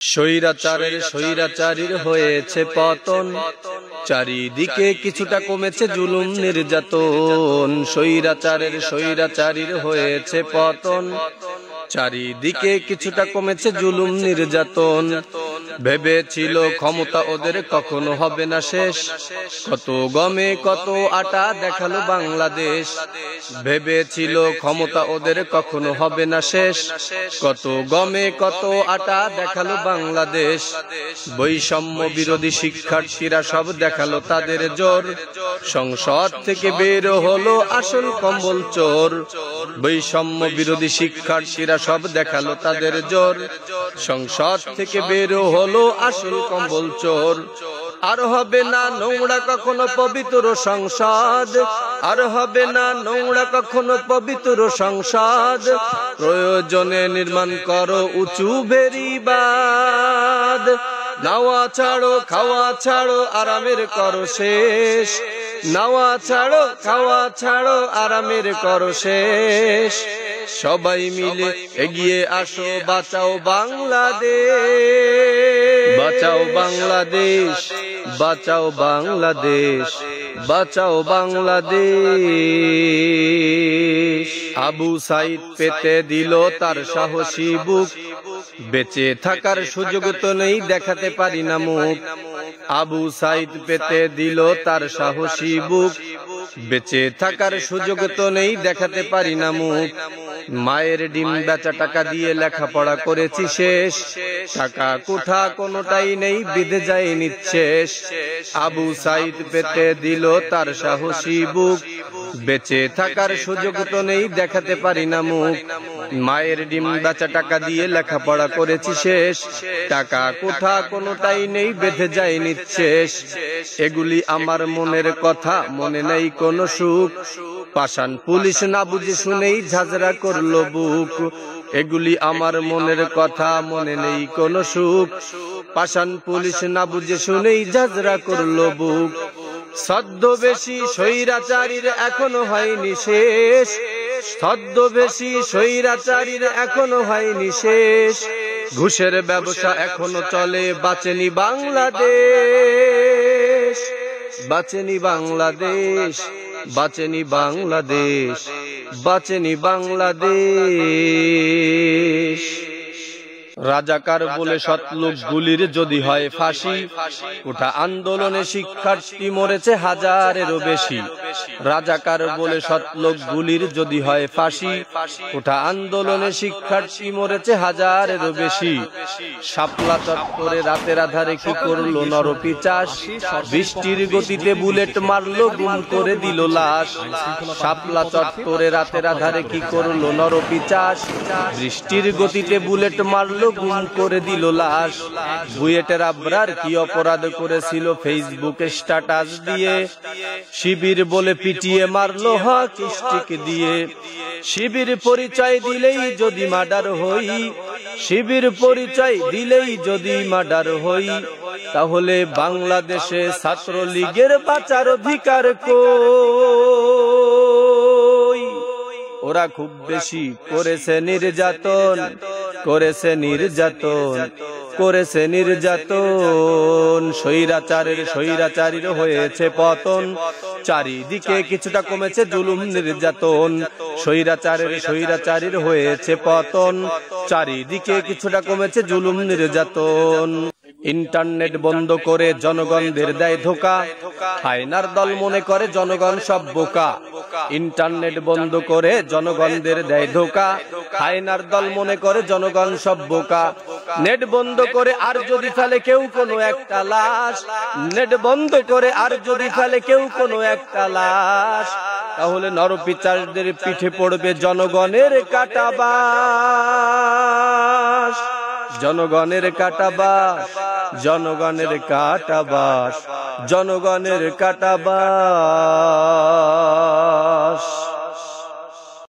স্বৈরাচারীর হয়েছে পতন, চারিদিকে কিছুটা কমেছে জুলুম নির্যাতন। স্বৈরাচারীর হয়েছে পতন, চারিদিকে কিছুটা কমেছে জুলুম নির্যাতন। ভেবেছিল ক্ষমতা ওদের কখনো হবে না শেষ, কত গমে কত আটা দেখালো বাংলাদেশ। ভেবেছিল ক্ষমতা ওদের কখনো হবে না শেষ, কত গমে কত আটা দেখালো বাংলাদেশ। বৈষম্য বিরোধী শিক্ষার্থীরা সব দেখালো তাদের জোর, সংসদ থেকে বের হলো আসল কম্বল চোর। বৈষম্য বিরোধী শিক্ষার্থীরা সব দেখালো তাদের জোর, সংসদ থেকে বের হলো আসল কম্বল চোর। আর হবে না নোংরা কখনো পবিত্র সংসদ, আর হবে না নোংরা কখনো পবিত্র সংসদ। প্রয়োজনে নির্মাণ করো উঁচু বেড়িবাঁধ, নাওয়া ছাড়ো খাওয়া ছাড়ো আরামের করো শেষ। নাওয়া ছাড়ো খাওয়া ছাড়ো আরামের করো শেষ। সবাই মিলে এগিয়ে আসো, বাঁচাও বাংলাদেশ, বাঁচাও বাংলাদেশ, বাঁচাও বাংলাদেশ, বাঁচাও বাংলাদেশ। আবু সাইদ পেতে দিল তার সাহসী বুক, বেঁচে থাকার সুযোগ তো নেই দেখাতে পারি না মুখ। আবু সাইদ পেতে দিল তার সাহসী বুক, বেঁচে থাকার সুযোগ তো নেই দেখাতে পারি না মুখ। মায়ের ডিম বেচা টাকা দিয়ে লেখাপড়া করেছি শেষ, টাকা কোঠা কোনোটাই নেই বিধে যায় নিঃশেষ। আবু সাইদ পেতে দিল তার সাহসী বুক, বেঁচে থাকার সুযোগ তো নেই দেখাতে পারি না মুখ। মায়ের ডিম বেচা টাকা দিয়ে লেখাপড়া করেছি শেষ, টাকা কোঠা কোনোটাই নেই বেঁধে যায় নিঃশেষ। এগুলি আমার মনের কথা, মনে নেই কোনো সুখ, পাষাণ পুলিশ না বুঝে শুনেই ঝাঁঝরা করলো বুক। এগুলি আমার মনের কথা, মনে নেই কোনো সুখ, পাষাণ পুলিশ না বুঝে শুনেই ঝাঁঝরা করলো বুক। ছদ্মবেশী স্বৈরাচারীর এখনো হয়নি শেষ, ছদ্মবেশী স্বৈরাচারীর এখনো হয়নি শেষ। ঘুষের ব্যবসা এখনো চলে, বাঁচেনি বাংলাদেশ, বাঁচেনি বাংলাদেশ, বাঁচেনি বাংলাদেশ, বাঁচেনি বাংলাদেশ। রাজাকার বলে সৎলোক গুলির যদি হয় ফাঁসি, ওটা আন্দোলনে শিক্ষার্থী মরেছে হাজারেরও বেশি। রাজাকার বলে সৎলোক গুলির যদি হয় ফাঁসি, ওটা আন্দোলনে শিক্ষার্থী মরেছে হাজারেরও বেশি। শাপলা চত্বরে রাতের আধারে কি করলো নরপিচাস, বৃষ্টির গতিতে বুলেট মারলো গুম করে দিল লাশ। শাপলা চত্বরে রাতের আধারে কি করলো নরপিচাস, বৃষ্টির গতিতে বুলেট মারলো গুম করে দিল লাশ। বুয়েটের আবরার কি অপরাধ করেছিল ফেসবুকে স্ট্যাটাস দিয়ে, শিবির বলে পিটিয়ে মারলো হক স্টিক দিয়ে। শিবির পরিচয় দিলেই যদি মার্ডার হই, শিবির পরিচয় দিলেই যদি মার্ডার হই, তাহলে বাংলাদেশে ছাত্রলীগের বাঁচার অধিকার কই? ওরা খুব বেশি করেছে নির্যাতন, করেছে নির্যাতন, করেছে নির্যাতন। স্বৈরাচারীর হয়েছে পতন, চারিদিকে কিছুটা কমেছে জুলুম নির্যাতন। স্বৈরাচারীর হয়েছে পতন, চারিদিকে কিছুটা কমেছে জুলুম নির্যাতন। ইন্টারনেট বন্ধ করে জনগণদের দেয় ধোকা, হায়নার দল মনে করে জনগণ সব বোকা। ইন্টারনেট বন্ধ করে জনগণদের দেয় ধোকা, হায়নার দল মনে করে জনগণ সব বোকা। নেট বন্ধ করে আর যদি ফেলে কেউ কোনো একটা লাশ, নেট বন্ধ করে আর যদি ফেলে কেউ কোনো একটা লাশ, তাহলে নরপিচারদের পিঠে পড়বে জনগণের কাঁটাবাস, জনগণের কাঁটাবাস, জনগণের কাঁটাবাস, জনগণের কাঁটাবাস।